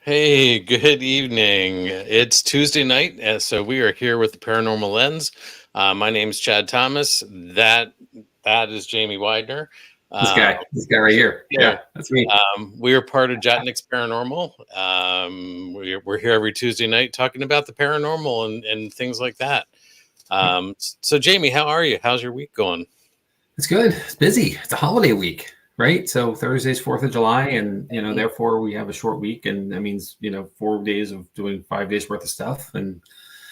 Hey, good evening. It's Tuesday night, so we are here with the Paranormal Lens. My name is Chad Thomas. That is Jamie Widener. This Uh, guy, this guy right here. yeah, Yeah, that's me. we are part of Jott-Nyx Paranormal. We're here every Tuesday night talking about the paranormal and things like that. So, Jamie, how are you? How's your week going? It's good. It's busy. It's a holiday week, right? So Thursday's 4th of July, and therefore we have a short week, and that means 4 days of doing 5 days worth of stuff, and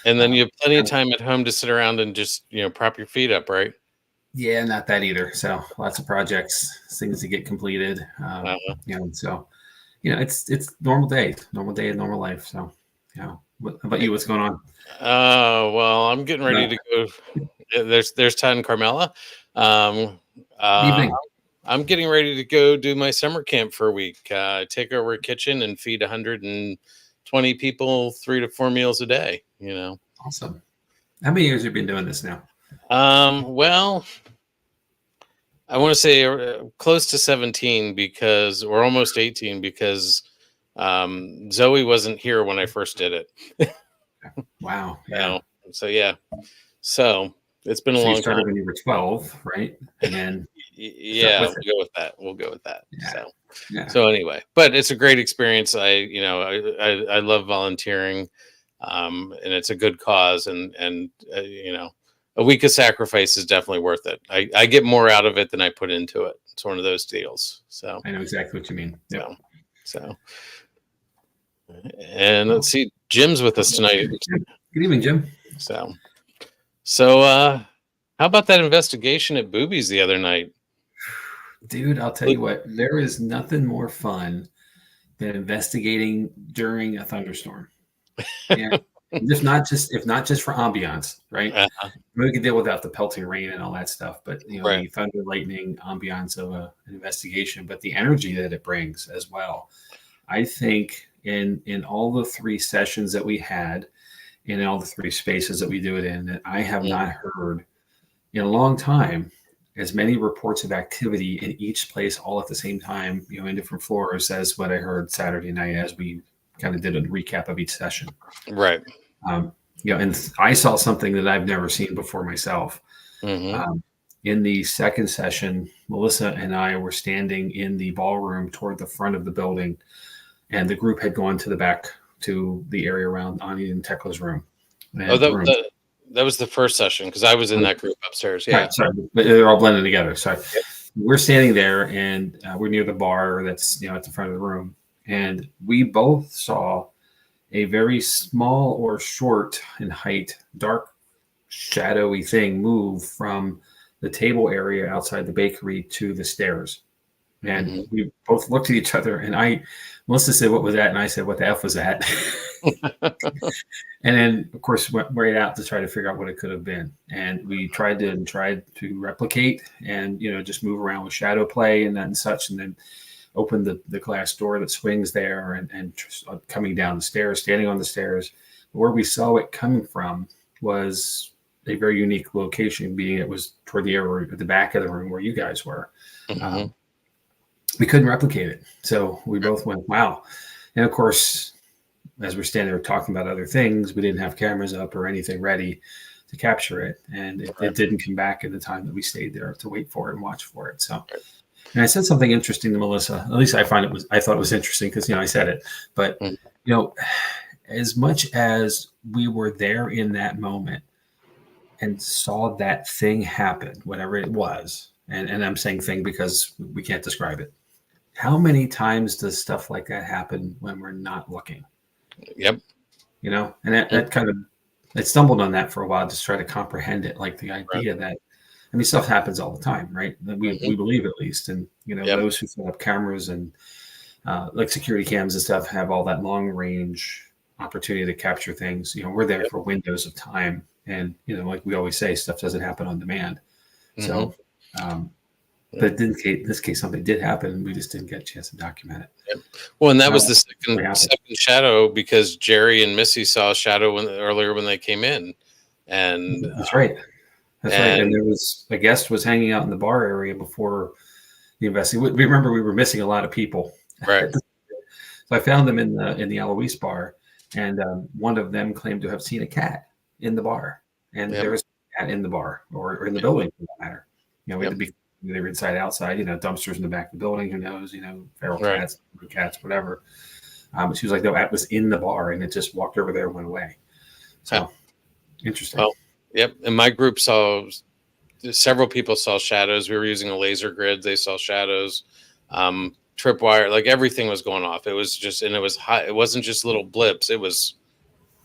And then you have plenty of kind of- time at home to sit around and just prop your feet up, right? yeah, not that either. So lots of projects, things to get completed. So it's normal day, normal life. So what about you? What's going on? Well, I'm getting ready to go. There's Todd and Carmela. Um, uh, Evening. I'm getting ready to go do my summer camp for a week. Take over a kitchen and feed 120 people 3 to 4 meals a day. Awesome. How many years have you been doing this now? Well, I want to say close to 17 because, or almost 18 because Zoe wasn't here when I first did it. Wow. Yeah. So yeah. So it's been a So long you started time. when you were 12, right? And then Yeah, we'll go with that. Yeah. So anyway, but it's a great experience. I love volunteering, and it's a good cause, and a week of sacrifice is definitely worth it. I get more out of it than I put into it. It's one of those deals. So I know exactly what you mean. Yep. so and let's see, Jim's with us tonight. Good evening, Jim. So how about that investigation at Boobies the other night? Dude, I'll tell you what, there is nothing more fun than investigating during a thunderstorm. And if not just for ambiance, right? We can deal without the pelting rain and all that stuff, but Right. the thunder, lightning, ambiance of an investigation, but the energy that it brings as well. I think in all the 3 sessions that we had, in all the 3 spaces that we do it in, that I have not heard in a long time as many reports of activity in each place all at the same time, in different floors, as what I heard Saturday night as we kind of did a recap of each session. Right. And I saw something that I've never seen before myself. In the second session, Melissa and I were standing in the ballroom toward the front of the building, and the group had gone to the back to the area around Ani and Tekla's room. That was the first session because I was in that group upstairs. Yeah, right, sorry, but they're all blended together. So we're standing there, and we're near the bar that's at the front of the room, and we both saw a very small or short in height, dark, shadowy thing move from the table area outside the bakery to the stairs. And we both looked at each other, and Melissa said, "What was that?" And I said, "What the F was that?" And then, of course, went right out to try to figure out what it could have been. And we tried to replicate and, just move around with shadow play and such, and then open the glass door that swings there and coming down the stairs, standing on the stairs. Where we saw it coming from was a very unique location, being it was toward the area at the back of the room where you guys were. We couldn't replicate it. So we both went, wow. And of course, as we're standing there talking about other things, we didn't have cameras up or anything ready to capture it. And it didn't come back in the time that we stayed there to wait for it and watch for it. So, and I said something interesting to Melissa, at least I thought it was interesting because, I said it, but as much as we were there in that moment and saw that thing happen, whatever it was, and I'm saying thing because we can't describe it. How many times does stuff like that happen when we're not looking? Yep. And that kind of, I stumbled on that for a while, just try to comprehend it. Like the idea that, stuff happens all the time, right? We believe at least. And, those who set up cameras and like security cams and stuff have all that long range opportunity to capture things. We're there for windows of time. And, like we always say, stuff doesn't happen on demand. So, but in this case, something did happen, and we just didn't get a chance to document it. Yep. Well, and that was the second shadow because Jerry and Missy saw a shadow earlier when they came in, and that's right. Right. And there was a guest was hanging out in the bar area before the investigation. Remember, we were missing a lot of people, right? So I found them in the Eloise bar, and one of them claimed to have seen a cat in the bar, and Yep. there was a cat in the bar or in the building for that matter. We had Yep. to be they were inside, outside, dumpsters in the back of the building. Who knows? Feral Right. cats, whatever. But she was like, no, that was in the bar, and it just walked over there and went away. So interesting. Well, yep. And my group several people saw shadows. We were using a laser grid. They saw shadows, tripwire, like everything was going off. It was just, and it was high. It wasn't just little blips. It was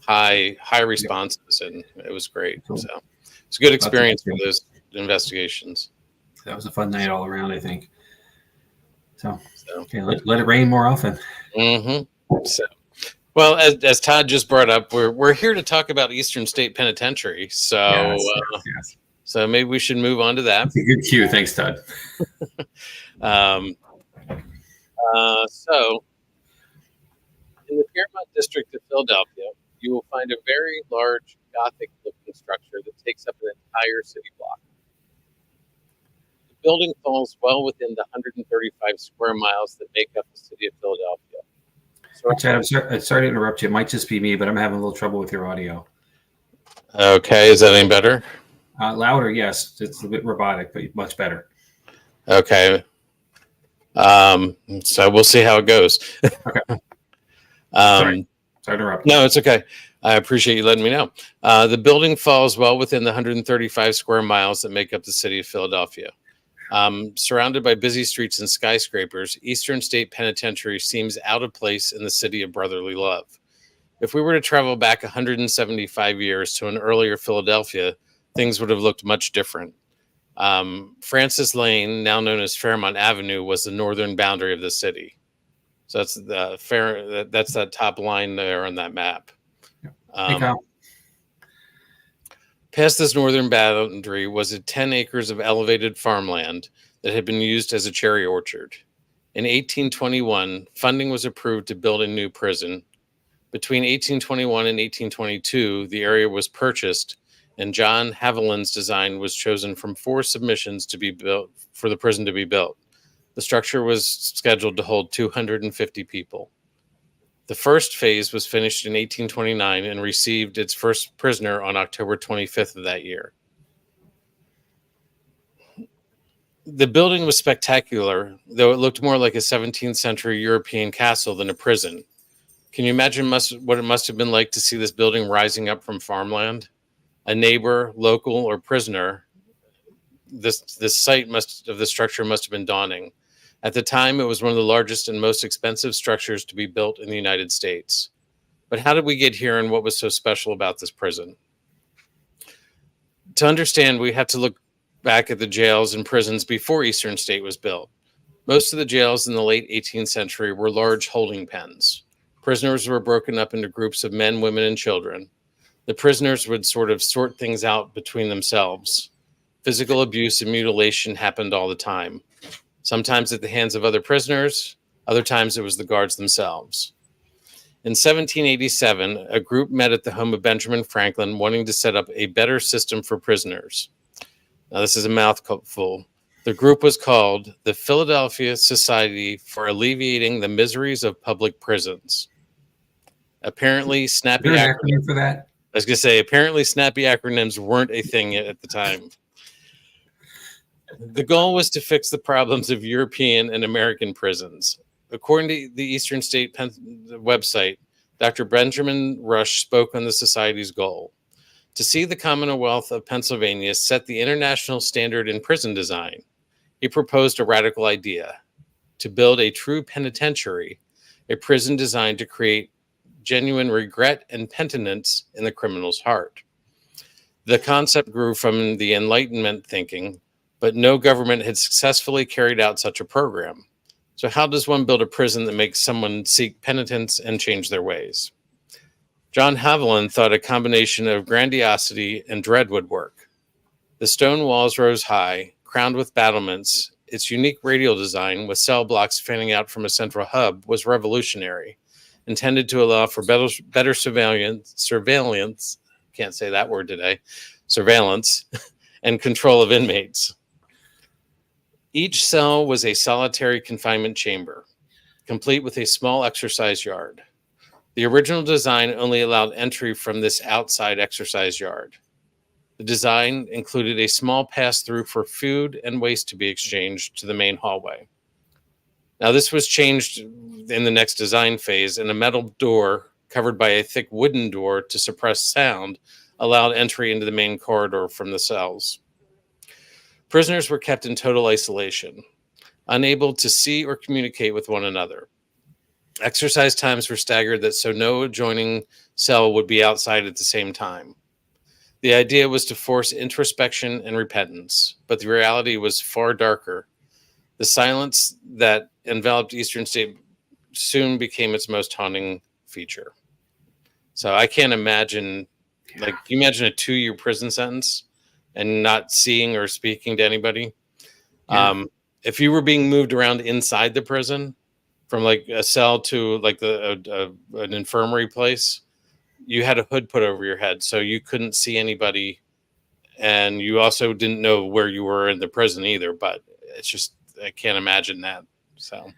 high responses, and it was great. Cool. So it's a good experience for those investigations. That was a fun night all around, I think. So okay, let it rain more often. Mm-hmm. So, well, as Todd just brought up, we're here to talk about Eastern State Penitentiary. So, yes. So maybe we should move on to that. That's a good cue. Thanks, Todd. So, in the Fairmont district of Philadelphia, you will find a very large Gothic-looking structure that takes up an entire city block. The building falls well within the 135 square miles that make up the city of Philadelphia. So, Chad, I'm sorry to interrupt you. It might just be me, but I'm having a little trouble with your audio. Okay, is that any better? Louder, yes. It's a bit robotic, but much better. Okay. So we'll see how it goes. Okay. Sorry to interrupt. No, it's okay. I appreciate you letting me know. The building falls well within the 135 square miles that make up the city of Philadelphia. Surrounded by busy streets and skyscrapers, Eastern State Penitentiary seems out of place in the city of brotherly love. If we were to travel back 175 years to an earlier Philadelphia, things would have looked much different. Francis Lane, now known as Fairmont Avenue, was the northern boundary of the city. So that's that's that top line there on that map. Past this northern boundary was 10 acres of elevated farmland that had been used as a cherry orchard. In 1821, funding was approved to build a new prison. Between 1821 and 1822, the area was purchased, and John Haviland's design was chosen from 4 submissions to be built for the prison to be built. The structure was scheduled to hold 250 people. The first phase was finished in 1829 and received its first prisoner on October 25th of that year. The building was spectacular, though it looked more like a 17th century European castle than a prison. Can you imagine what it must have been like to see this building rising up from farmland? A neighbor, local, or prisoner, this sight of the structure must have been daunting. At the time, it was one of the largest and most expensive structures to be built in the United States. But how did we get here, and what was so special about this prison? To understand, we have to look back at the jails and prisons before Eastern State was built. Most of the jails in the late 18th century were large holding pens. Prisoners were broken up into groups of men, women, and children. The prisoners would sort of sort things out between themselves. Physical abuse and mutilation happened all the time. Sometimes at the hands of other prisoners, other times it was the guards themselves. In 1787, a group met at the home of Benjamin Franklin wanting to set up a better system for prisoners. Now, this is a mouthful. The group was called the Philadelphia Society for Alleviating the Miseries of Public Prisons. Apparently, snappy acronym for that. I was going to say, apparently snappy acronyms weren't a thing at the time. The goal was to fix the problems of European and American prisons. According to the Eastern State website, Dr. Benjamin Rush spoke on the society's goal. To see the Commonwealth of Pennsylvania set the international standard in prison design, he proposed a radical idea: to build a true penitentiary, a prison designed to create genuine regret and penitence in the criminal's heart. The concept grew from the Enlightenment thinking, but no government had successfully carried out such a program. So how does one build a prison that makes someone seek penitence and change their ways? John Haviland thought a combination of grandiosity and dread would work. The stone walls rose high, crowned with battlements. Its unique radial design, with cell blocks fanning out from a central hub, was revolutionary, intended to allow for better surveillance, can't say that word today, surveillance, and control of inmates. Each cell was a solitary confinement chamber. complete with a small exercise yard. The original design only allowed entry from this outside exercise yard. The design included a small pass-through for food and waste to be exchanged to the main hallway. Now, this was changed in the next design phase, and a metal door covered by a thick wooden door to suppress sound allowed entry into the main corridor from the cells. Prisoners were kept in total isolation, unable to see or communicate with one another. Exercise times were staggered so no adjoining cell would be outside at the same time. The idea was to force introspection and repentance, but the reality was far darker. The silence that enveloped Eastern State soon became its most haunting feature. So I can't imagine, like, you imagine a 2-year prison sentence and not seeing or speaking to anybody. Yeah. If you were being moved around inside the prison from like a cell to like an infirmary place, you had a hood put over your head so you couldn't see anybody. And you also didn't know where you were in the prison either, but it's just, I can't imagine that. So,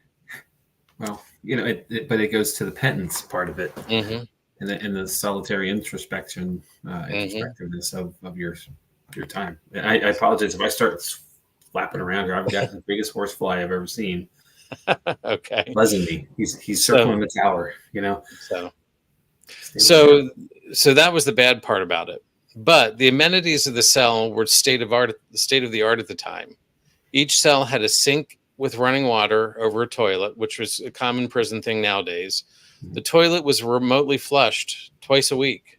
well, but it goes to the penance part of it, mm-hmm. and the solitary introspection, introspectiveness of your time. And I apologize if I start flapping around here. I've got the biggest horsefly I've ever seen. Okay, buzzing me. He's circling the tower. So that was the bad part about it. But the amenities of the cell were state of the art at the time. Each cell had a sink with running water over a toilet, which was a common prison thing nowadays. The toilet was remotely flushed twice a week.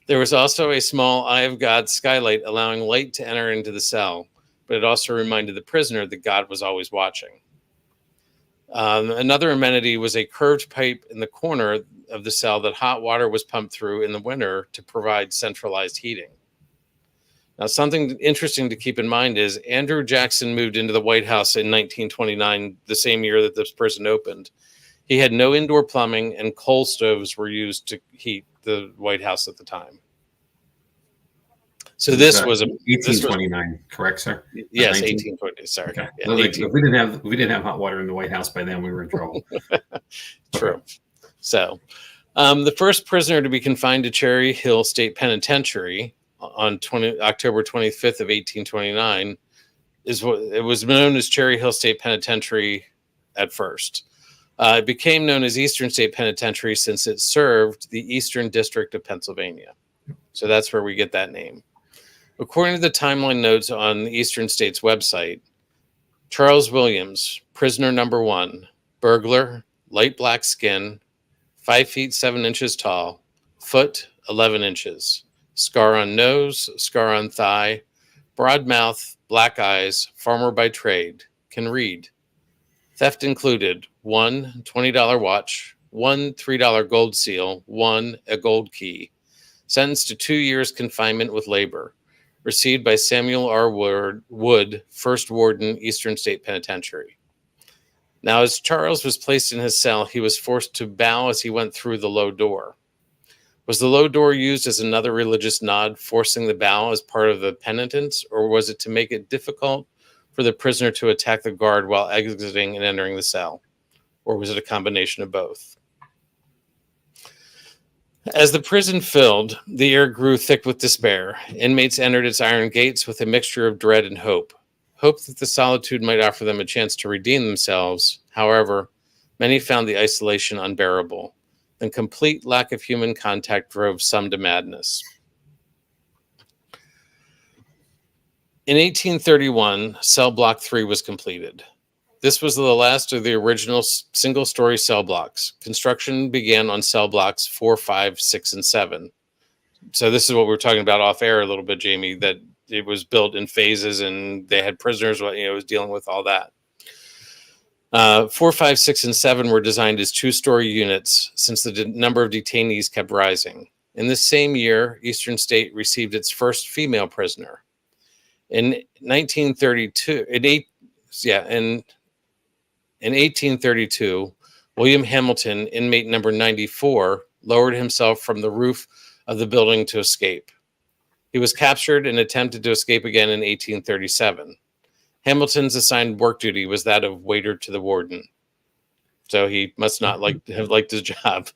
There was also a small Eye of God skylight allowing light to enter into the cell, but it also reminded the prisoner that God was always watching. Another amenity was a curved pipe in the corner of the cell that hot water was pumped through in the winter to provide centralized heating. Now, something interesting to keep in mind is Andrew Jackson moved into the White House in 1929, the same year that this prison opened. He had no indoor plumbing, and coal stoves were used to heat the White House at the time. So this was 1829, correct, sir? Yes, 1820. Sorry. Okay. Yeah, well, if we didn't have hot water in the White House by then, we were in trouble. True. Okay. So, the first prisoner to be confined to Cherry Hill State Penitentiary on October 25th of 1829 it was known as Cherry Hill State Penitentiary at first. It became known as Eastern State Penitentiary since it served the Eastern District of Pennsylvania. So that's where we get that name. According to the timeline notes on the Eastern State's website, Charles Williams, prisoner number 1, burglar, light black skin, 5 feet 7 inches tall, foot 11 inches, scar on nose, scar on thigh, broad mouth, black eyes, farmer by trade, can read. Theft included 1 $20 watch, 1 $3 gold seal, 1 a gold key. Sentenced to 2 years confinement with labor. Received by Samuel R. Wood, first warden, Eastern State Penitentiary. Now, as Charles was placed in his cell, he was forced to bow as he went through the low door. Was the low door used as another religious nod, forcing the bow as part of the penitence, or was it to make it difficult for the prisoner to attack the guard while exiting and entering the cell? Or was it a combination of both? As the prison filled, the air grew thick with despair. Inmates entered its iron gates with a mixture of dread and hope. Hope that the solitude might offer them a chance to redeem themselves. However, many found the isolation unbearable. The complete lack of human contact drove some to madness. In 1831, cell block 3 was completed. This was the last of the original single-story cell blocks. Construction began on cell blocks 4, 5, 6, and 7. So this is what we were talking about off air a little bit, Jamie, that it was built in phases and they had prisoners, it was dealing with all that. 4, 5, 6, and 7 were designed as 2-story units since the number of detainees kept rising. In this same year, Eastern State received its first female prisoner. In 1932, in 1832, William Hamilton, inmate number 94, lowered himself from the roof of the building to escape. He was captured and attempted to escape again in 1837. Hamilton's assigned work duty was that of waiter to the warden. So he must not have liked his job.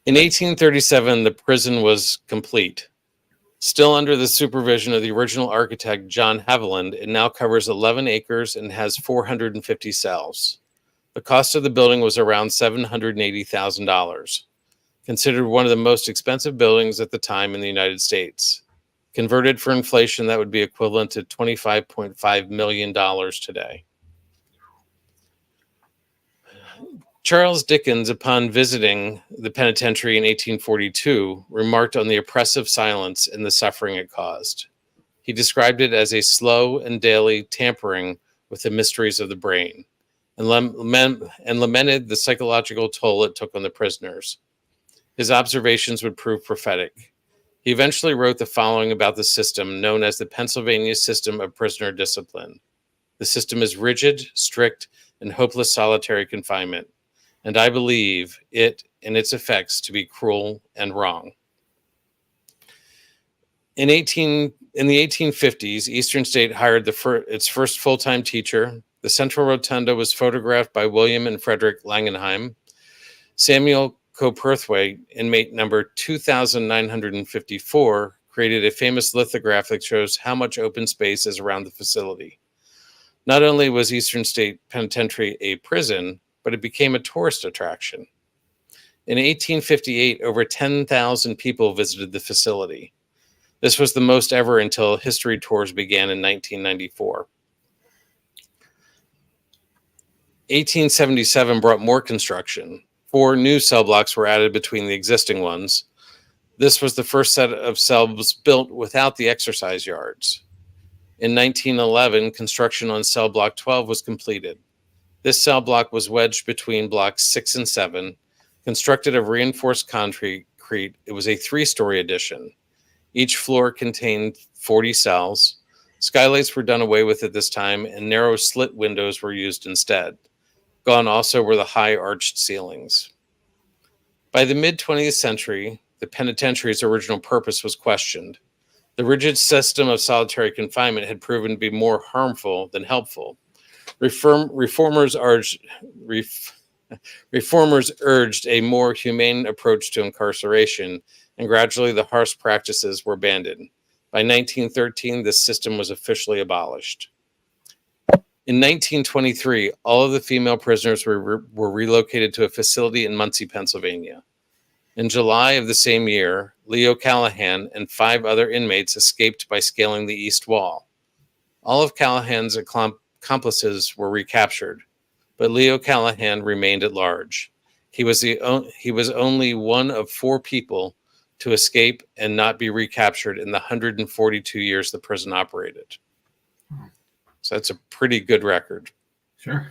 In 1837, the prison was complete. Still under the supervision of the original architect, John Haviland, it now covers 11 acres and has 450 cells. The cost of the building was around $780,000, considered one of the most expensive buildings at the time in the United States. Converted for inflation, that would be equivalent to $25.5 million today. Charles Dickens, upon visiting the penitentiary in 1842, remarked on the oppressive silence and the suffering it caused. He described it as a slow and daily tampering with the mysteries of the brain, and lamented the psychological toll it took on the prisoners. His observations would prove prophetic. He eventually wrote the following about the system known as the Pennsylvania System of Prisoner Discipline. The system is rigid, strict, and hopeless solitary confinement, and I believe it and its effects to be cruel and wrong. In the 1850s, Eastern State hired its first full-time teacher. The central rotunda was photographed by William and Frederick Langenheim. Samuel Coperthwaite, inmate number 2954, created a famous lithograph that shows how much open space is around the facility. Not only was Eastern State Penitentiary a prison, but it became a tourist attraction. In 1858, over 10,000 people visited the facility. This was the most ever until history tours began in 1994. 1877 brought more construction. 4 new cell blocks were added between the existing ones. This was the first set of cells built without the exercise yards. In 1911, construction on cell block 12 was completed. This cell block was wedged between blocks 6 and 7. Constructed of reinforced concrete, it was a 3-story addition. Each floor contained 40 cells. Skylights were done away with at this time, and narrow slit windows were used instead. Gone also were the high arched ceilings. By the mid-20th century, the penitentiary's original purpose was questioned. The rigid system of solitary confinement had proven to be more harmful than helpful. Reformers urged a more humane approach to incarceration, and gradually the harsh practices were abandoned. By 1913, this system was officially abolished. In 1923, all of the female prisoners were relocated to a facility in Muncie, Pennsylvania. In July of the same year, Leo Callahan and 5 other inmates escaped by scaling the east wall. All of Callahan's accomplices were recaptured, but Leo Callahan remained at large. He was only one of 4 people to escape and not be recaptured in the 142 years the prison operated. So that's a pretty good record. Sure.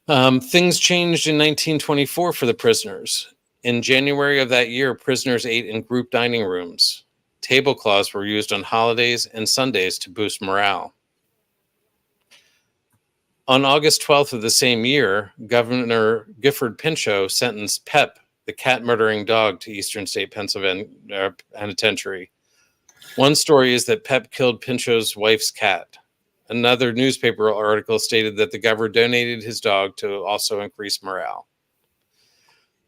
Things changed in 1924 for the prisoners. In January of that year, prisoners ate in group dining rooms. Tablecloths were used on holidays and Sundays to boost morale. On August 12th of the same year, Governor Gifford Pinchot sentenced Pep, the cat-murdering dog, to Eastern State Penitentiary. One story is that Pep killed Pinchot's wife's cat. Another newspaper article stated that the governor donated his dog to also increase morale.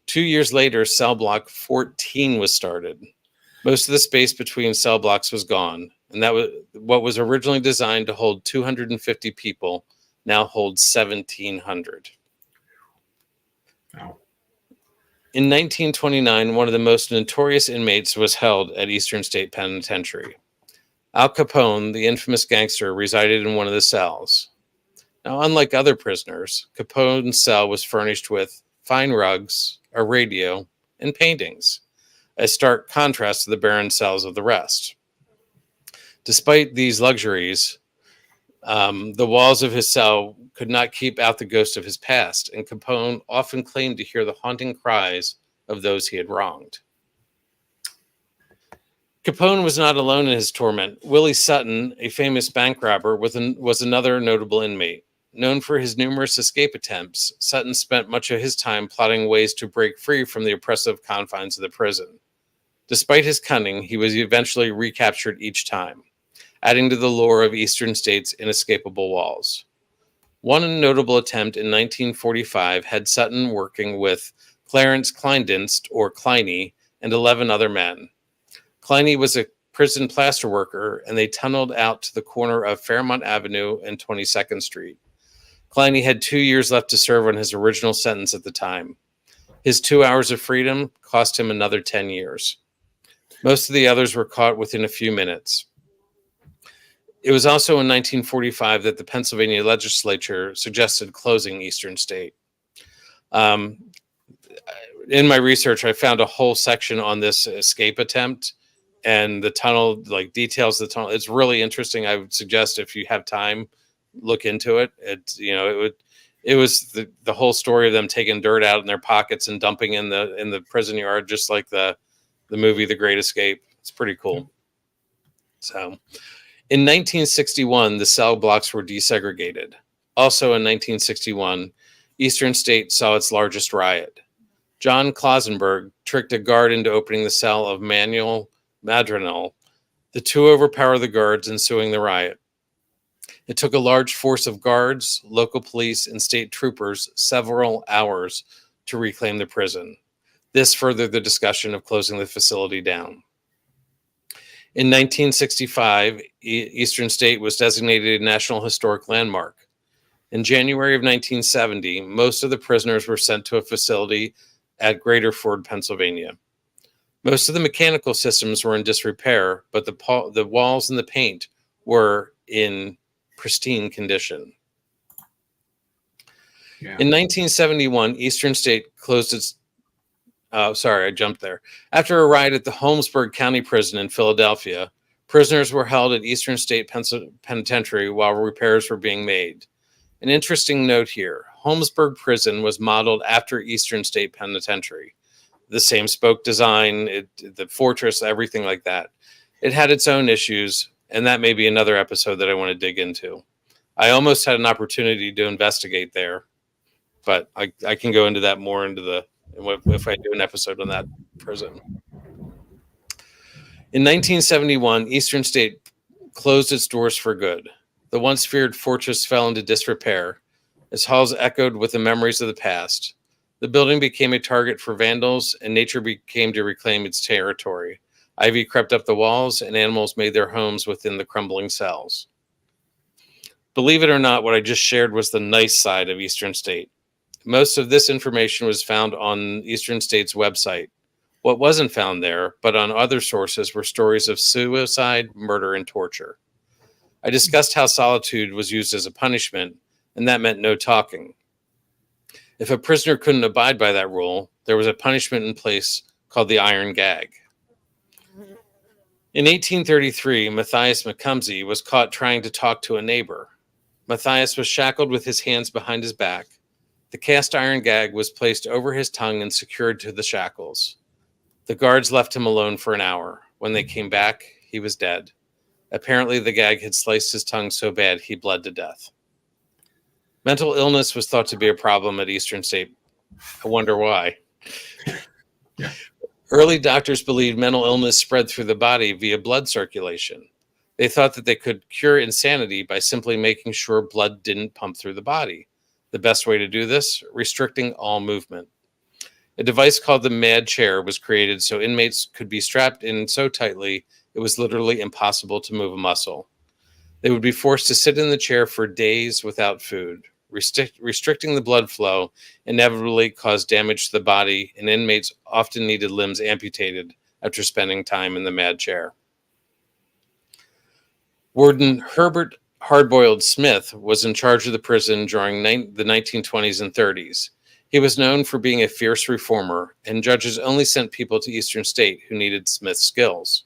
2 years later, cell block 14 was started. Most of the space between cell blocks was gone, and that was what was originally designed to hold 250 people, now holds 1,700. Wow. In 1929, one of the most notorious inmates was held at Eastern State Penitentiary. Al Capone, the infamous gangster, resided in one of the cells. Now, unlike other prisoners, Capone's cell was furnished with fine rugs, a radio, and paintings, a stark contrast to the barren cells of the rest. Despite these luxuries, the walls of his cell could not keep out the ghost of his past, and Capone often claimed to hear the haunting cries of those he had wronged. Capone was not alone in his torment. Willie Sutton, a famous bank robber, was another notable inmate. Known for his numerous escape attempts, Sutton spent much of his time plotting ways to break free from the oppressive confines of the prison. Despite his cunning, he was eventually recaptured each time. adding to the lore of Eastern State's inescapable walls. One notable attempt in 1945 had Sutton working with Clarence Kleindienst, or Kleiny, and 11 other men. Kleiny was a prison plaster worker, and they tunneled out to the corner of Fairmont Avenue and 22nd Street. Kleiny had 2 years left to serve on his original sentence at the time. His 2 hours of freedom cost him another 10 years. Most of the others were caught within a few minutes. It was also in 1945 that the Pennsylvania legislature suggested closing Eastern State. In my research, I found a whole section on this escape attempt and the tunnel, like details of the tunnel. It's really interesting. I would suggest if you have time, look into it. It was the whole story of them taking dirt out in their pockets and dumping in the prison yard, just like the movie The Great Escape. It's pretty cool. So in 1961, the cell blocks were desegregated. Also in 1961, Eastern State saw its largest riot. John Klausenberg tricked a guard into opening the cell of Manuel Madrigal. The two overpowered the guards, ensuing the riot. It took a large force of guards, local police, and state troopers several hours to reclaim the prison. This furthered the discussion of closing the facility down. In 1965, Eastern State was designated a National Historic Landmark. In January of 1970, most of the prisoners were sent to a facility at Greater Ford, Pennsylvania. Most of the mechanical systems were in disrepair, but the walls and the paint were in pristine condition. Yeah. In 1971, Eastern State closed its... sorry, I jumped there. After a riot at the Holmesburg County Prison in Philadelphia, prisoners were held at Eastern State Penitentiary while repairs were being made. An interesting note here, Holmesburg Prison was modeled after Eastern State Penitentiary. The same spoke design, the fortress, everything like that. It had its own issues, and that may be another episode that I want to dig into. I almost had an opportunity to investigate there, but I can go into that more if I do an episode on that prison. In 1971, Eastern State closed its doors for good. The once feared fortress fell into disrepair. Its halls echoed with the memories of the past. The building became a target for vandals, and nature came to reclaim its territory. Ivy crept up the walls, and animals made their homes within the crumbling cells. Believe it or not, what I just shared was the nice side of Eastern State. Most of this information was found on Eastern State's website. What wasn't found there, but on other sources, were stories of suicide, murder, and torture. I discussed how solitude was used as a punishment, and that meant no talking. If a prisoner couldn't abide by that rule, there was a punishment in place called the iron gag. In 1833, Matthias Macumsey was caught trying to talk to a neighbor. Matthias was shackled with his hands behind his back. The cast iron gag was placed over his tongue and secured to the shackles. The guards left him alone for an hour. When they came back, he was dead. Apparently, the gag had sliced his tongue so bad he bled to death. Mental illness was thought to be a problem at Eastern State. I wonder why. Yeah. Early doctors believed mental illness spread through the body via blood circulation. They thought that they could cure insanity by simply making sure blood didn't pump through the body. The best way to do this? Restricting all movement. A device called the MAD chair was created so inmates could be strapped in so tightly it was literally impossible to move a muscle. They would be forced to sit in the chair for days without food. Restricting the blood flow inevitably caused damage to the body, and inmates often needed limbs amputated after spending time in the MAD chair. Warden Herbert Hardboiled Smith was in charge of the prison during the 1920s and 30s. He was known for being a fierce reformer, and judges only sent people to Eastern State who needed Smith's skills.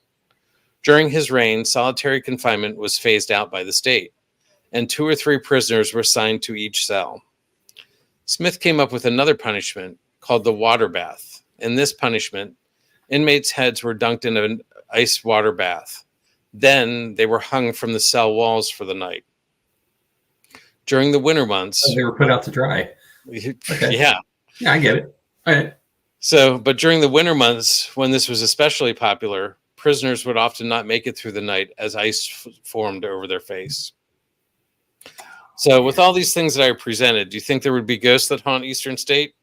During his reign, solitary confinement was phased out by the state, and 2 or 3 prisoners were assigned to each cell. Smith came up with another punishment called the water bath. In this punishment, inmates' heads were dunked in an ice water bath. Then they were hung from the cell walls for the night. During the winter months... They were put out to dry. Okay. Yeah. Yeah, I get it. All right. But during the winter months, when this was especially popular, prisoners would often not make it through the night as ice formed over their face. So with all these things that I presented, do you think there would be ghosts that haunt Eastern State?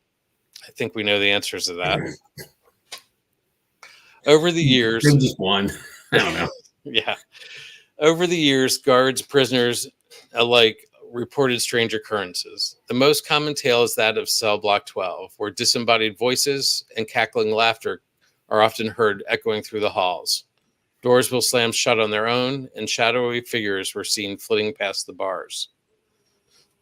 I think we know the answers to that. Over the years... Maybe just one. I don't know. Yeah. Over the years, guards, prisoners alike reported strange occurrences. The most common tale is that of cell block 12, where disembodied voices and cackling laughter are often heard echoing through the halls. Doors will slam shut on their own, and shadowy figures were seen flitting past the bars.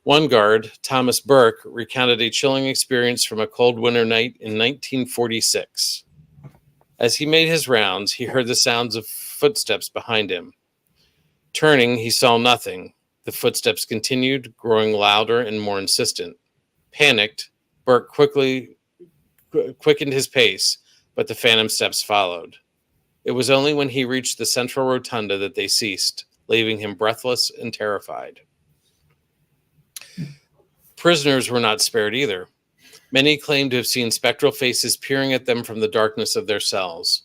One guard, Thomas Burke, recounted a chilling experience from a cold winter night in 1946. As he made his rounds, he heard the sounds of footsteps behind him. Turning, he saw nothing. The footsteps continued, growing louder and more insistent. Panicked, Burke quickened his pace, but the phantom steps followed. It was only when he reached the central rotunda that they ceased, leaving him breathless and terrified. Prisoners were not spared either. Many claimed to have seen spectral faces peering at them from the darkness of their cells.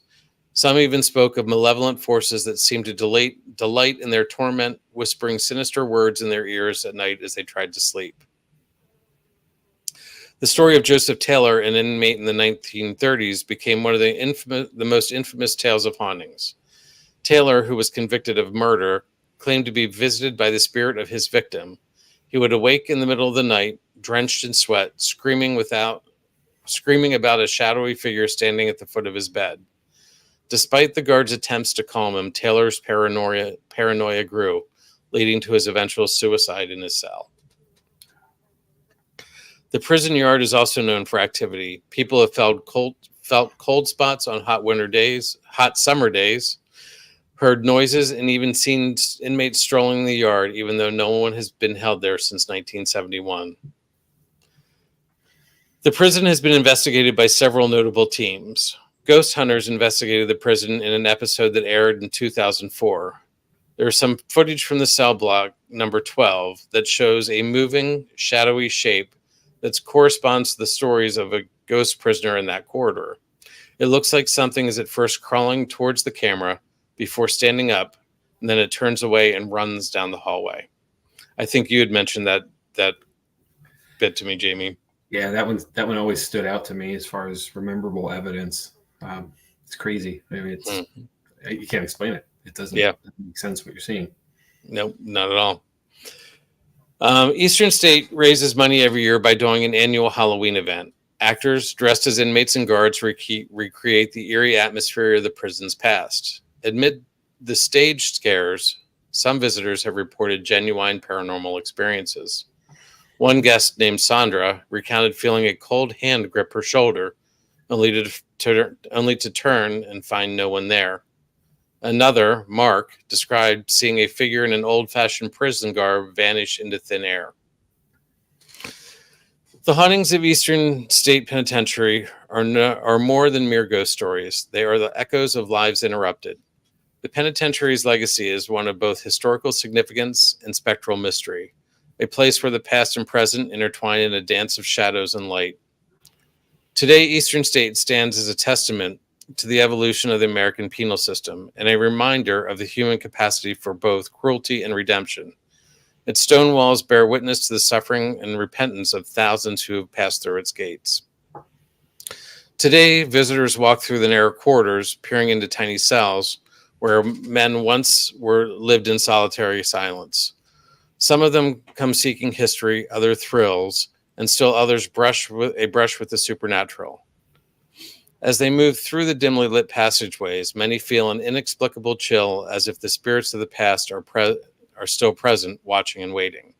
Some even spoke of malevolent forces that seemed to delight in their torment, whispering sinister words in their ears at night as they tried to sleep. The story of Joseph Taylor, an inmate in the 1930s, became one of the most infamous tales of hauntings. Taylor, who was convicted of murder, claimed to be visited by the spirit of his victim. He would awake in the middle of the night, drenched in sweat, screaming about a shadowy figure standing at the foot of his bed. Despite the guards' attempts to calm him, Taylor's paranoia grew, leading to his eventual suicide in his cell. The prison yard is also known for activity. People have felt cold spots on hot summer days, heard noises, and even seen inmates strolling the yard, even though no one has been held there since 1971. The prison has been investigated by several notable teams. Ghost hunters investigated the prison in an episode that aired in 2004. There is some footage from the cell block number 12 that shows a moving, shadowy shape that corresponds to the stories of a ghost prisoner in that corridor. It looks like something is at first crawling towards the camera before standing up, and then it turns away and runs down the hallway. I think you had mentioned that bit to me, Jamie. Yeah, that one always stood out to me as far as rememberable evidence. It's crazy. I mean, you can't explain it. It doesn't make sense what you're seeing. Nope, not at all. Eastern State raises money every year by doing an annual Halloween event. Actors dressed as inmates and guards recreate the eerie atmosphere of the prison's past. Amid the staged scares, some visitors have reported genuine paranormal experiences. One guest named Sandra recounted feeling a cold hand grip her shoulder, only to turn and find no one there. Another, Mark, described seeing a figure in an old-fashioned prison garb vanish into thin air. The hauntings of Eastern State Penitentiary are more than mere ghost stories. They are the echoes of lives interrupted. The penitentiary's legacy is one of both historical significance and spectral mystery, a place where the past and present intertwine in a dance of shadows and light. Today, Eastern State stands as a testament to the evolution of the American penal system and a reminder of the human capacity for both cruelty and redemption. Its stone walls bear witness to the suffering and repentance of thousands who have passed through its gates. Today, visitors walk through the narrow corridors, peering into tiny cells where men once lived in solitary silence. Some of them come seeking history, other thrills, and still others brush with the supernatural. As they move through the dimly lit passageways, many feel an inexplicable chill, as if the spirits of the past are still present, watching and waiting.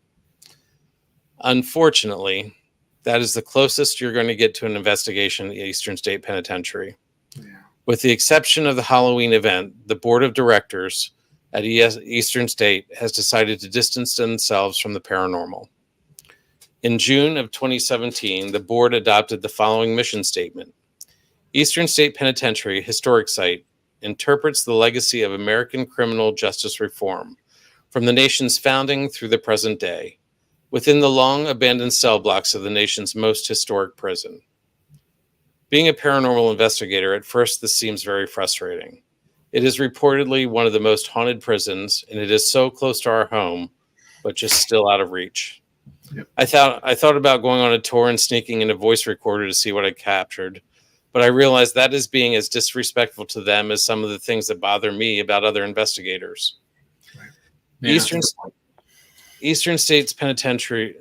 Unfortunately, that is the closest you're going to get to an investigation at the Eastern State Penitentiary. Yeah. With the exception of the Halloween event, the board of directors at Eastern State has decided to distance themselves from the paranormal. In June of 2017, the board adopted the following mission statement. Eastern State Penitentiary Historic Site interprets the legacy of American criminal justice reform from the nation's founding through the present day, within the long abandoned cell blocks of the nation's most historic prison. Being a paranormal investigator, at first this seems very frustrating. It is reportedly one of the most haunted prisons, and it is so close to our home, but just still out of reach. Yep. I thought about going on a tour and sneaking in a voice recorder to see what I captured, but I realized that is being as disrespectful to them as some of the things that bother me about other investigators. Right. Yeah, Eastern State's Penitentiary,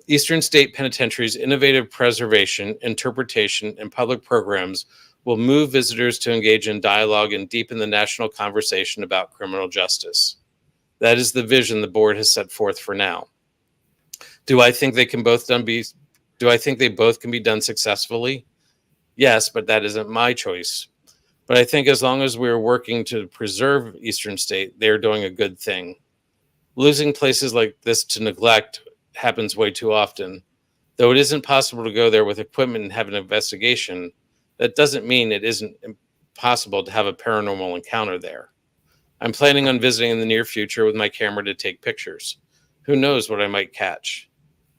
Eastern State Penitentiary's innovative preservation, interpretation, and public programs will move visitors to engage in dialogue and deepen the national conversation about criminal justice. That is the vision the board has set forth for now. Do I think they both can be done successfully? Yes, but that isn't my choice. But I think as long as we're working to preserve Eastern State, they're doing a good thing. Losing places like this to neglect happens way too often. Though it isn't possible to go there with equipment and have an investigation, that doesn't mean it isn't possible to have a paranormal encounter there. I'm planning on visiting in the near future with my camera to take pictures. Who knows what I might catch?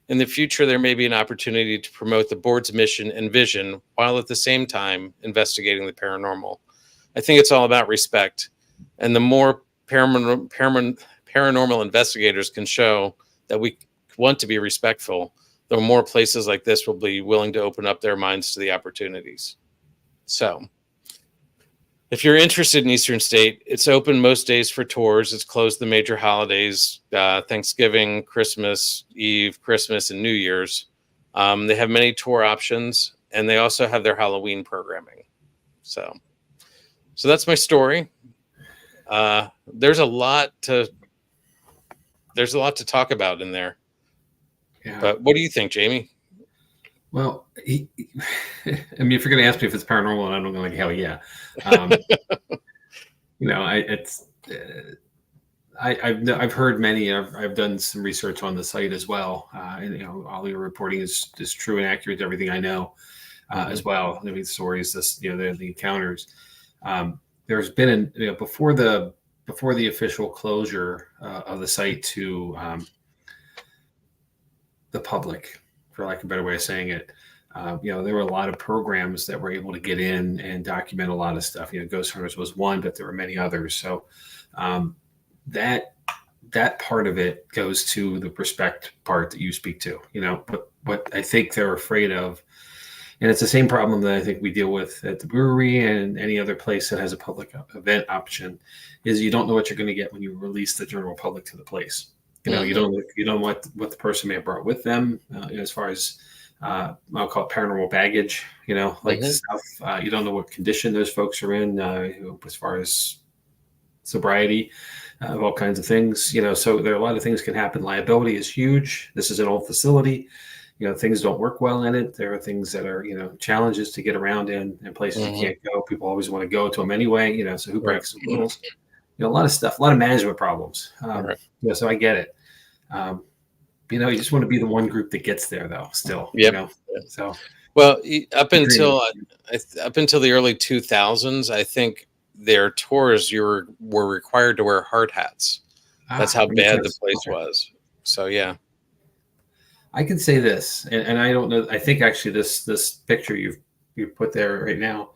In the future, there may be an opportunity to promote the board's mission and vision while at the same time investigating the paranormal. I think it's all about respect. And the more paranormal investigators can show that we want to be respectful, the more places like this will be willing to open up their minds to the opportunities. So, if you're interested in Eastern State, it's open most days for tours. It's closed the major holidays, Thanksgiving, Christmas Eve, Christmas, and New Year's. They have many tour options, and they also have their Halloween programming. So that's my story. There's a lot to talk about in there. Yeah. But what do you think, Jamie? Well, I mean, if you're going to ask me if it's paranormal, and I'm going to like, hell yeah. I've heard many. I've done some research on the site as well, and all your reporting is true and accurate to everything I know, as well. I mean, stories, the encounters. There's been before the official closure of the site to the public, for lack of a better way of saying it. There were a lot of programs that were able to get in and document a lot of stuff. Ghost Hunters was one, but there were many others. So that part of it goes to the respect part that you speak to. But what I think they're afraid of, and it's the same problem that I think we deal with at the brewery and any other place that has a public event option, is you don't know what you're going to get when you release the general public to the place. You don't know what the person may have brought with them, as far as I'll call it paranormal baggage. Stuff. You don't know what condition those folks are in, as far as sobriety, of all kinds of things. So there are a lot of things can happen. Liability is huge. This is an old facility. Things don't work well in it. There are things that are challenges to get around in, and places you can't go. People always want to go to them anyway. So who breaks the rules? A lot of stuff, a lot of management problems. So I get it. You just want to be the one group that gets there, though. Still, So, well, up until the early 2000s, I think their tours were required to wear hard hats. That's how bad the place was. So yeah, I can say this, and I don't know. I think actually this picture you've put there right now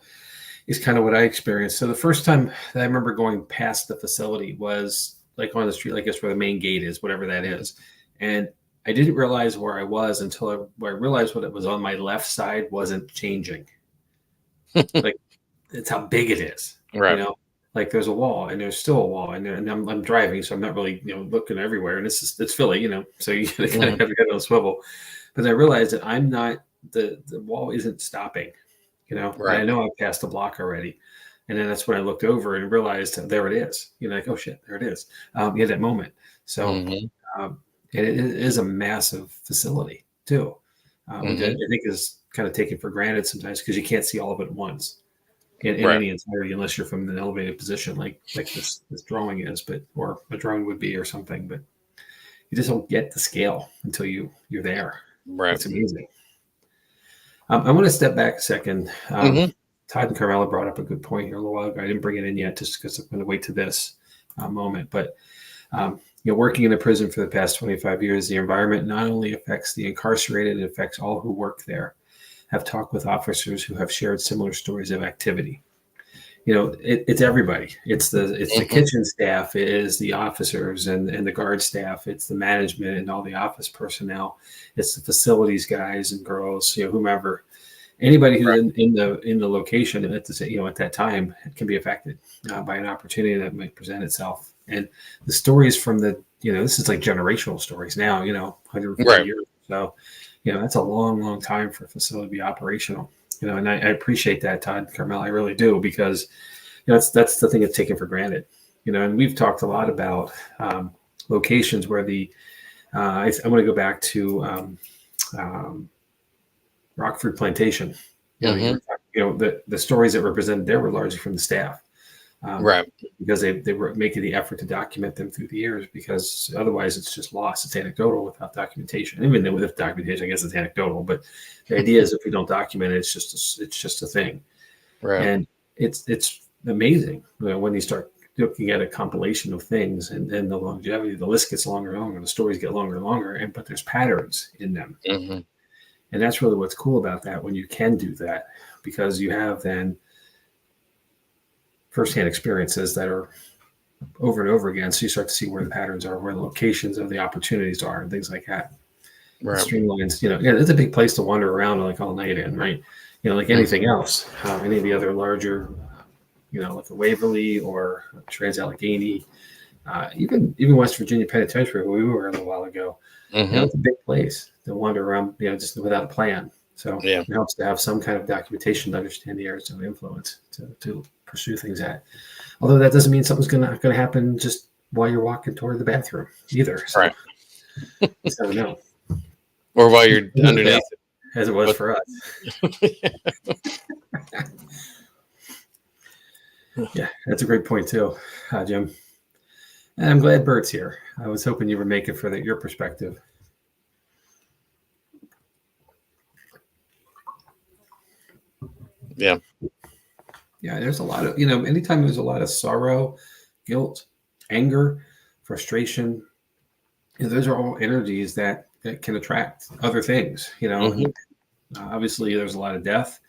is kind of what I experienced. So the first time that I remember going past the facility was like on the street, I guess where the main gate is, whatever that is. And I didn't realize where I was until I realized what it was on my left side wasn't changing. Like, it's how big it is. Right. Like there's a wall, and there's still a wall, and I'm driving, so I'm not really looking everywhere. And it's Philly, so you kind of have your head on a swivel. But I realized that I'm not the wall isn't stopping. Right. I know I've passed the block already. And then that's when I looked over and realized there it is. Like, oh shit, there it is. You had that moment. So it is a massive facility too, which I think is kind of taken for granted sometimes, because you can't see all of it at once in any entirety, unless you're from an elevated position like this drawing is, or a drone would be or something. But you just don't get the scale until you're there. Right. It's amazing. I want to step back a second. Todd and Carmela brought up a good point here a little while ago. I didn't bring it in yet just because I'm going to wait to this moment. But working in a prison for the past 25 years, the environment not only affects the incarcerated, it affects all who work there. I've talked with officers who have shared similar stories of activity. it's everybody. It's the Mhm. kitchen staff, it is the officers and the guard staff, it's the management and all the office personnel, it's the facilities guys and girls, whomever, anybody who's Right. in the location at at that time can be affected by an opportunity that might present itself. And the stories from this is like generational stories now. 150 Right. years. So, that's a long, long time for a facility to be operational. And I appreciate that, Todd Carmel. I really do, because that's the thing that's taken for granted. And we've talked a lot about locations where I want to go back to Rockford Plantation. Mhm. The stories that were presented there were largely from the staff, um, Right. because they were making the effort to document them through the years, because otherwise it's just lost. It's anecdotal without documentation. Even though with documentation, I guess it's anecdotal, but the idea is if we don't document it, it's just a thing. Right. And it's amazing when you start looking at a compilation of things, and the longevity, the list gets longer and longer, the stories get longer and longer, but there's patterns in them. Mhm. And that's really what's cool about that, when you can do that, because you have then firsthand experiences that are over and over again. So you start to see where the patterns are, where the locations of the opportunities are, and things like that. It Right. streamlines, it's a big place to wander around like all night in, right? Like Mhm. anything else, any of the other larger, like the Waverly or Trans-Allegheny, even West Virginia Penitentiary, where we were a little while ago. Mhm. It's a big place to wander around, just without a plan. So Yeah. it helps to have some kind of documentation to understand the areas of influence to pursue things at. Although that doesn't mean something's gonna happen just while you're walking toward the bathroom either. So Right. you just never know. Or while you're underneath it. As it was What? for us. Yeah, that's a great point too, Jim. And I'm glad Bert's here. I was hoping you were making for your perspective. Yeah. Yeah, there's a lot of, anytime there's a lot of sorrow, guilt, anger, frustration, those are all energies that can attract other things, Mhm. and obviously there's a lot of death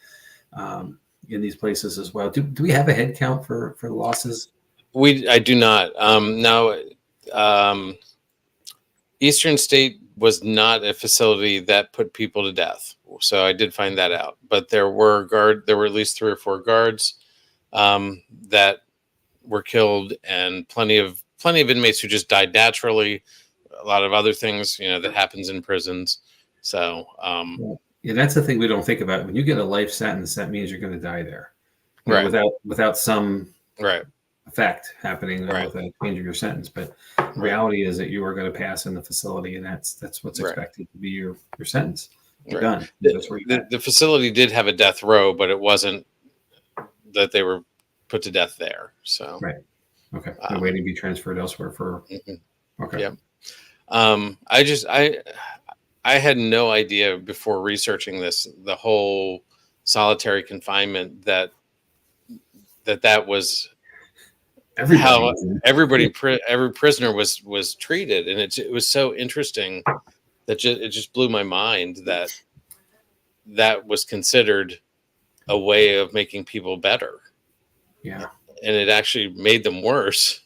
in these places as well. Do we have a head count for the losses? I do not. Now, um, Eastern State was not a facility that put people to death, so I did find that out. But there were at least 3 or 4 guards that were killed, and plenty of inmates who just died naturally. A lot of other things, that happens in prisons. So, Yeah, that's the thing we don't think about. When you get a life sentence, that means you're going to die there, right, without some right, effect happening right, with a change of your sentence. But the right, reality is that you are going to pass in the facility, and that's what's right, expected to be your sentence. You're right. done. The, That's where you're the at. the facility did have a death row, but it wasn't that they were put to death there. So, Right. Okay. They're um, waiting to be transferred elsewhere for. mhm, Okay. yeah. I had no idea before researching the whole solitary confinement that was Everybody how was in. every prisoner was treated, and it was so interesting that it just blew my mind that was considered a way of making people better, Yeah. and it actually made them worse.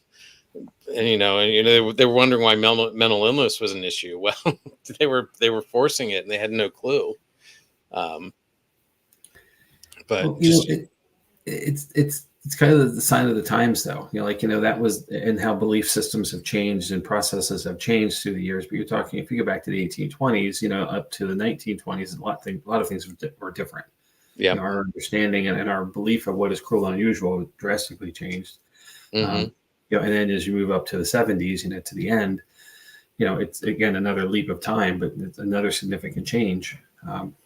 And they were wondering why mental illness was an issue. Well, they were forcing it, and they had no clue. Um, but Well, just it's kind of the sign of the times, though. That was, and how belief systems have changed and processes have changed through the years. But you're talking, if you go back to the 1820s, up to the 1920s, a lot of things were different. yeah. Our understanding and our belief of what is cruel and unusual drastically changed. Hmm. Um, and then as you move up to the 70s, to the end, it's again another leap of time, but it's another significant change. Um,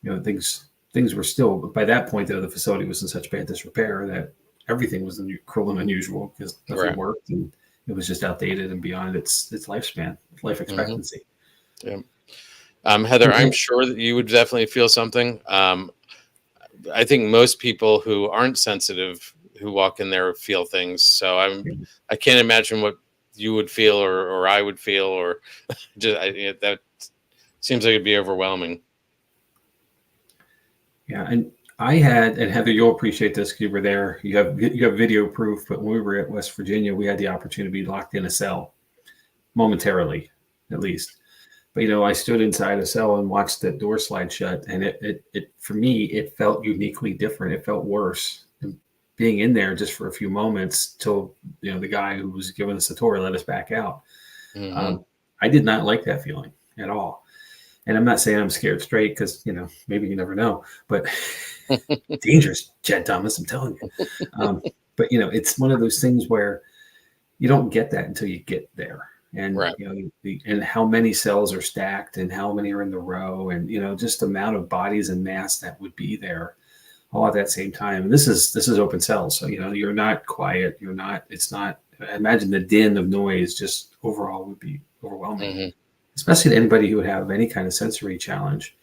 things were still, by that point, though, the facility was in such bad disrepair that everything was cruel and unusual, because nothing Right. worked, and it was just outdated and beyond its lifespan, life Hmm. expectancy. Yeah. Heather, I'm sure that you would definitely feel something. I think most people who aren't sensitive who walk in there feel things. So I can't imagine what you would feel or I would feel or that seems like it'd be overwhelming. Yeah, and I had, and Heather, you'll appreciate this because you were there. You have video proof. But when we were at West Virginia, we had the opportunity to be locked in a cell momentarily, at least. But I stood inside a cell and watched that door slide shut, and it for me, it felt uniquely different. It felt worse than being in there just for a few moments till the guy who was giving us the tour let us back out. Mm-hmm. I did not like that feeling at all. And I'm not saying I'm scared straight because, maybe you never know, but dangerous, Chad Thomas, I'm telling you. But, it's one of those things where you don't get that until you get there. And, Right. And how many cells are stacked and how many are in the row and, just the amount of bodies and mass that would be there all at that same time. And this is open cells. So, you're not quiet. I imagine the din of noise just overall would be overwhelming. Mm-hmm. Especially to anybody who would have any kind of sensory challenge.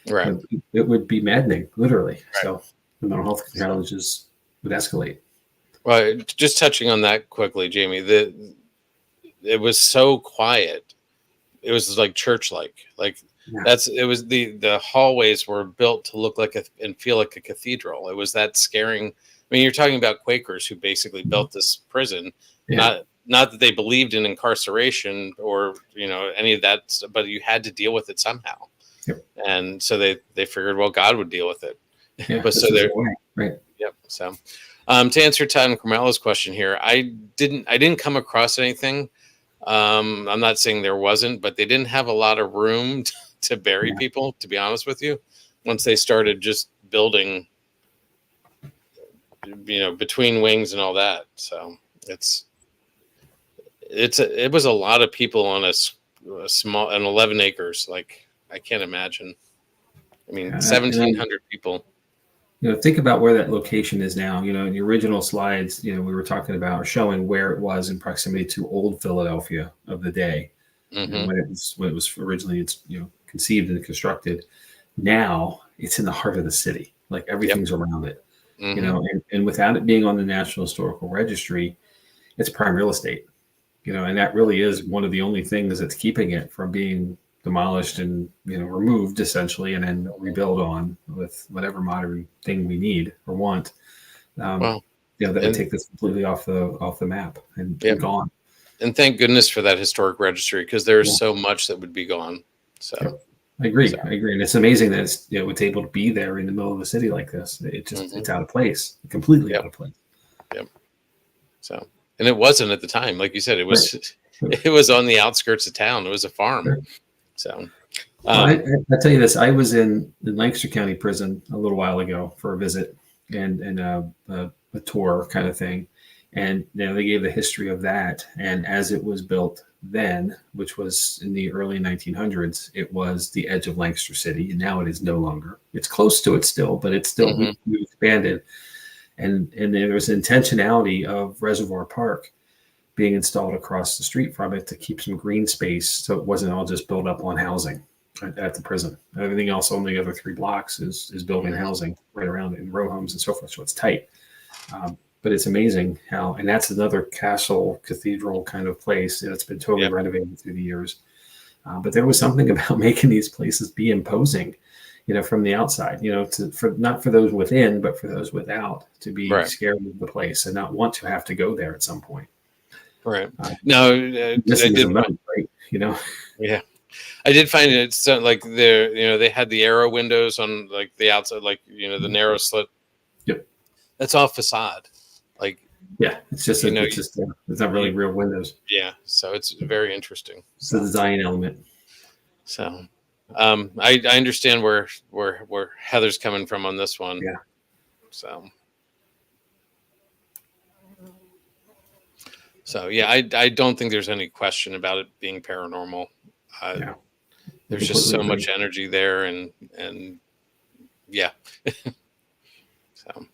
Right. It would be maddening, literally. Right. So the mental health challenges would escalate. Well, just touching on that quickly, Jamie, it was so quiet. It was like church-like. It was the hallways were built to look like and feel like a cathedral. It was that scaring. I mean, you're talking about Quakers who basically built this prison, not that they believed in incarceration or any of that, but you had to deal with it somehow. Yep. And so they figured, well, God would deal with it. Yeah, but so they're right. Yep. So to answer Todd and Carmela's question here, I didn't come across anything. I'm not saying there wasn't, but they didn't have a lot of room to bury people, to be honest with you, once they started just building between wings and all that. So it was a lot of people on a small 11 acres. Like, I can't imagine. I mean, 1,700 people. Think about where that location is now. In the original slides, we were talking about showing where it was in proximity to old Philadelphia of the day, Mm-hmm. when it was originally conceived and constructed. Now it's in the heart of the city. Like, everything's around it. Mm-hmm. And without it being on the National Historical Registry, it's prime real estate. And that really is one of the only things that's keeping it from being demolished and removed essentially, and then rebuild on with whatever modern thing we need or want. That would take this completely off the map and gone. And thank goodness for that historic registry, because there's so much that would be gone. So I agree, and it's amazing that it's able to be there in the middle of the city like this. It just it's out of place, completely out of place. Yep. So, and it wasn't at the time, like you said. It was it was on the outskirts of town. It was a farm. Right. So, I tell you this: I was in the Lancaster County Prison a little while ago for a visit and a tour kind of thing, and they gave the history of that. And as it was built then, which was in the early 1900s, it was the edge of Lancaster City, and now it is no longer. It's close to it still, but it's still we've expanded. And there was intentionality of Reservoir Park being installed across the street from it to keep some green space, so it wasn't all just built up on housing at the prison. Everything else on the other 3 blocks is building housing right around it, in row homes and so forth, so it's tight. But it's amazing how, and that's another castle, cathedral kind of place that's been totally renovated through the years. But there was something about making these places be imposing, from the outside, not for those within, but for those without, to be scared of the place and not want to have to go there at some point. Right. No, I did. Right. Yeah, I did find it. So, like, they had the arrow windows on like the outside, like the narrow slit. Yep. That's all facade. Like, it's just it's not really real windows. Yeah. So it's very interesting. It's the design element. So, I understand where Heather's coming from on this one. Yeah. So yeah, I don't think there's any question about it being paranormal. There's just so much energy there, and yeah. So.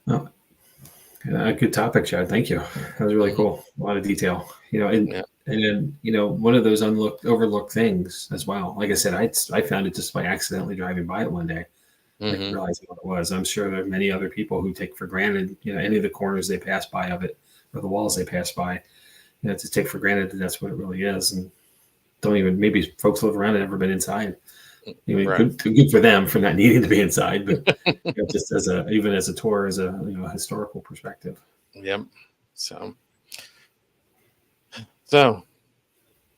Oh, good topic, Chad. Thank you. That was really cool. A lot of detail. And then one of those overlooked things as well. Like I said, I found it just by accidentally driving by it one day, realizing what it was. I'm sure there are many other people who take for granted, any of the corners they pass by of it or the walls they pass by, to take for granted that that's what it really is, and don't even, maybe folks live around and never been inside. I mean, Right. good for them for not needing to be inside, but just even as a tour, as a historical perspective. Yep. So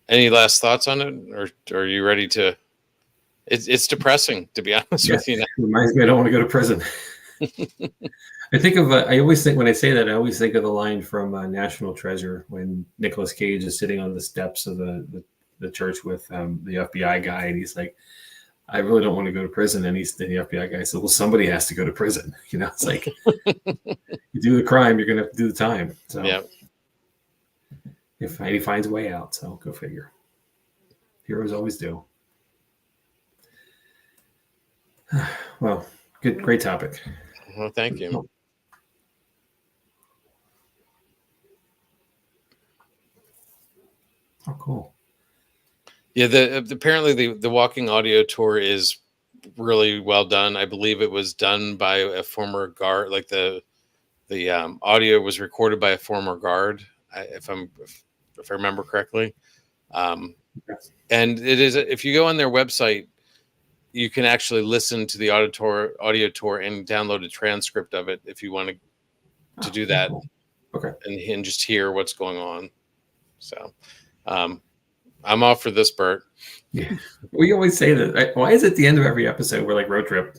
any last thoughts on it, or are you ready to? It's depressing, to be honest Yeah, with you. it reminds me I don't want to go to prison. I think of I always think when I say that I always think of the line from National Treasure when Nicolas Cage is sitting on the steps of the church with the FBI guy, and he's like, I really don't want to go to prison. And the FBI guy said, well, somebody has to go to prison. It's like, you do the crime, you're going to have to do the time. So Yeah. if he finds a way out, so go figure. Heroes always do. Well, great topic. Well, thank you. Oh, cool. Yeah, apparently the walking audio tour is really well done. I believe it was done by a former guard. Like the audio was recorded by a former guard, if I remember correctly. Yes. And it is, if you go on their website, you can actually listen to the audio tour and download a transcript of it if you want to do that. Cool. Okay. And just hear what's going on. So I'm all for this, Bert. Yeah. We always say that. Why is it the end of every episode we're like road trip?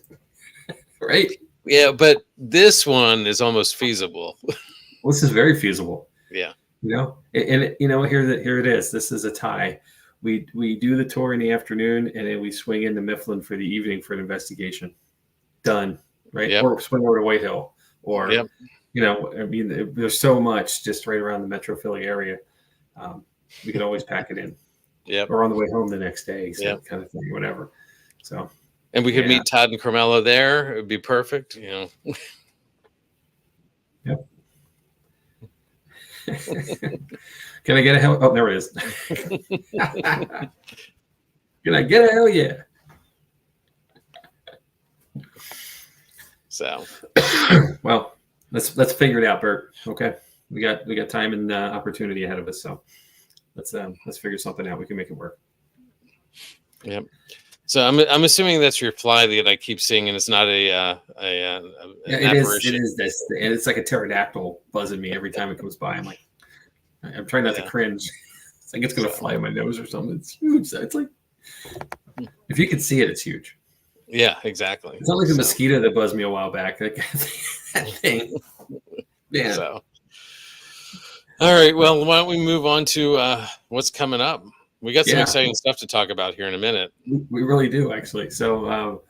Right? Yeah, but this one is almost feasible. Well, this is very feasible. Yeah. And here it is. This is a tie. We do the tour in the afternoon, and then we swing into Mifflin for the evening for an investigation. Done. Right? Yep. Or swing over to Whitehill. Or, Yep. I mean, there's so much just right around the Metro Philly area. We can always pack it in. Yep. Or on the way home the next day, Yep. kind of thing, whatever. So. And we could meet Todd and Carmelo there. It would be perfect, Yep. Can I get a hell? Oh, there it is. Can I get a hell yeah? So, well, let's figure it out, Bert. Okay, we got time and opportunity ahead of us, so let's figure something out. We can make it work. Yep. So I'm assuming that's your fly that I keep seeing, and it's not an apparition. It is this, and it's like a pterodactyl buzzing me every time it comes by. I'm trying not to cringe. It's like it's gonna fly in my nose or something. It's huge. It's like, if you could see it, it's huge. Yeah, exactly. It's not like the mosquito that buzzed me a while back. That thing. Yeah. So, all right. Well, why don't we move on to what's coming up? We got some exciting stuff to talk about here in a minute. We really do, actually. So,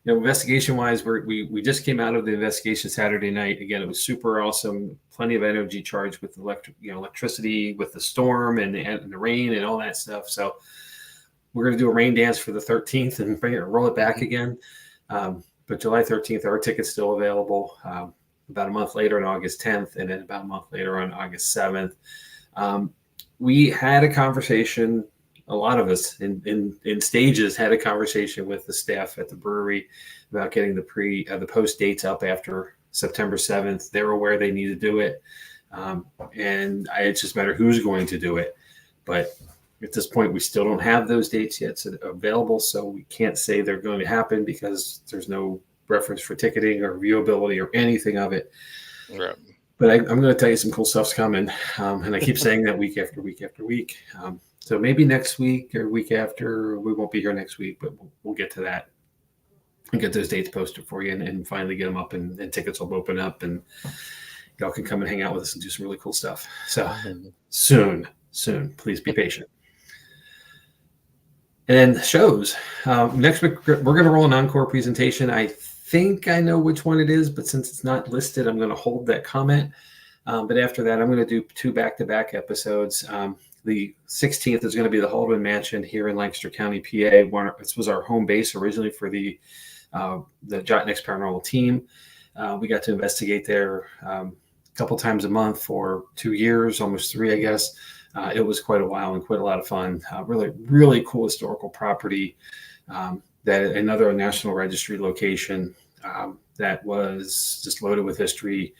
investigation-wise, we just came out of the investigation Saturday night. Again, it was super awesome. Plenty of energy charged with electricity, with the storm and the rain and all that stuff. So, we're going to do a rain dance for the 13th and roll it back again. But July 13th, our ticket's still available. About a month later on August 10th, and then about a month later on August 7th. We had a conversation. A lot of us in stages had a conversation with the staff at the brewery about getting the post dates up after September 7th. They were aware they need to do it. And it's just a matter who's going to do it. But at this point, we still don't have those dates yet available. So we can't say they're going to happen because there's no reference for ticketing or viewability or anything of it. Right. But I'm going to tell you some cool stuff's coming. And I keep saying that week after week after week. So maybe next week or week after, we won't be here next week, but we'll get to that and get those dates posted for you and finally get them up and tickets will open up and y'all can come and hang out with us and do some really cool stuff. So soon, please be patient. And then shows. Next week, we're going to roll an encore presentation. I think I know which one it is, but since it's not listed, I'm going to hold that comment. But after that, I'm going to do 2 back-to-back episodes. The 16th is going to be the Haldeman Mansion here in Lancaster County, PA. This was our home base originally for the Jott-Nyx Paranormal team. We got to investigate there a couple times a month for 2 years, almost 3, I guess. It was quite a while and quite a lot of fun. Really, really cool historical property. That another National Registry location that was just loaded with history.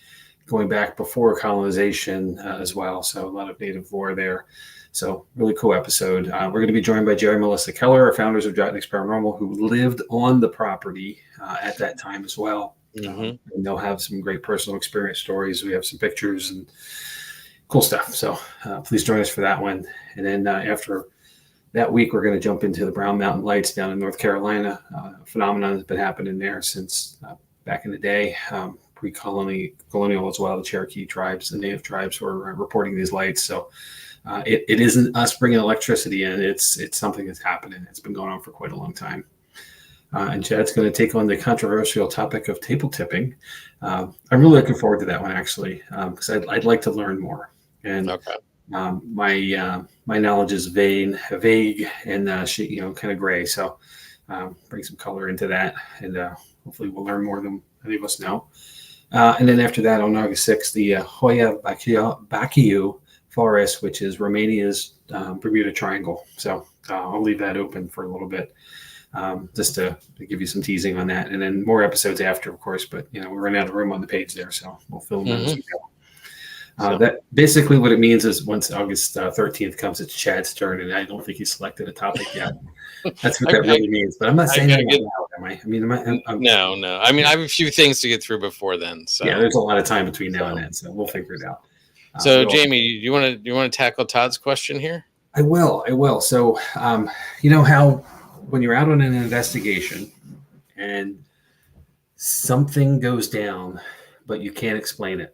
going back before colonization as well. So a lot of native lore there. So really cool episode. We're going to be joined by Jerry and Melissa Keller, our founders of Jott-Nyx Paranormal, who lived on the property at that time as well. And they'll have some great personal experience stories. We have some pictures and cool stuff. So please join us for that one. And then after that week, we're going to jump into the Brown Mountain Lights down in North Carolina. A phenomenon that's been happening there since back in the day, pre-colonial as well. The Cherokee tribes, the native tribes were reporting these lights. So it isn't us bringing electricity in. It's something that's happening. It's been going on for quite a long time. And Chad's going to take on the controversial topic of table tipping. I'm really looking forward to that one, actually, because I'd like to learn more. And my knowledge is vague and kind of gray. So bring some color into that, and hopefully we'll learn more than any of us know. And then after that, on August 6th, the Hoya Baciu Forest, which is Romania's Bermuda Triangle. So I'll leave that open for a little bit, just to give you some teasing on that. And then more episodes after, of course. But we're running out of room on the page there, so we'll fill them in as we go. That basically what it means is once August 13th comes, it's Chad's turn, and I don't think he's selected a topic yet. That's what that really means. But I'm not saying that out loud, am I? I mean, no. I mean, I have a few things to get through before then. So yeah, there's a lot of time between now and then, so we'll figure it out. So, Jamie, you want to tackle Todd's question here? I will. So, you know how when you're out on an investigation and something goes down, but you can't explain it.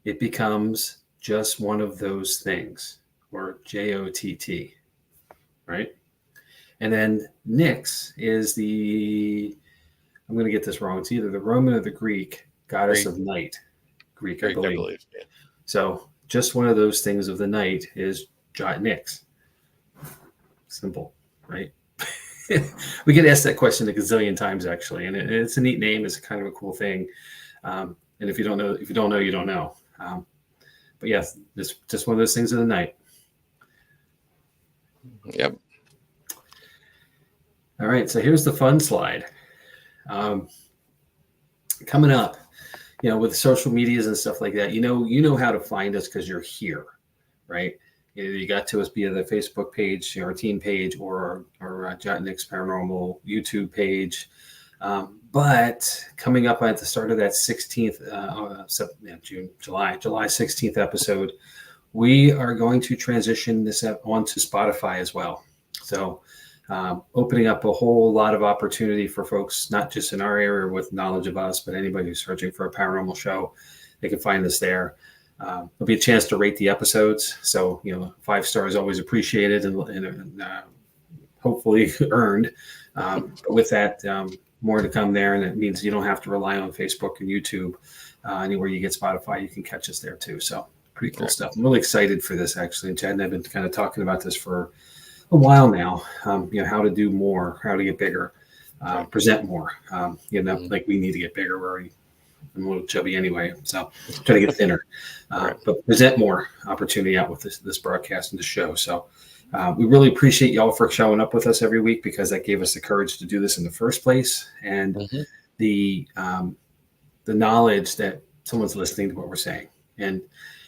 It becomes just one of those things, or JOTT, right? And then Nyx is I'm going to get this wrong. It's either the Roman or the Greek goddess of night. Greek, I believe. Yeah. So just one of those things of the night is Jott-Nyx. Simple, right? We get asked that question a gazillion times, actually, and it's a neat name. It's kind of a cool thing. And if you don't know, you don't know. But yes, it's just one of those things of the night. Yep. All right. So here's the fun slide. Coming up, with social medias and stuff like that, you know how to find us because you're here, right? You got to us via the Facebook page, our team page, or our Jott-Nyx Paranormal YouTube page. But coming up at the start of that 16th, July 16th episode, we are going to transition this onto Spotify as well. So opening up a whole lot of opportunity for folks, not just in our area with knowledge of us, but anybody who's searching for a paranormal show, they can find us there. There'll be a chance to rate the episodes. So, 5 stars always appreciated and hopefully earned. But with that, more to come there, and it means you don't have to rely on Facebook and YouTube. Anywhere you get Spotify, you can catch us there too. So pretty cool stuff. I'm really excited for this, actually. Chad and I've been kind of talking about this for a while now. How to do more, how to get bigger, present more. Like we need to get bigger. I'm a little chubby anyway, so try to get thinner. But present more opportunity out with this broadcast and the show. So we really appreciate y'all for showing up with us every week, because that gave us the courage to do this in the first place, and the knowledge that someone's listening to what we're saying. And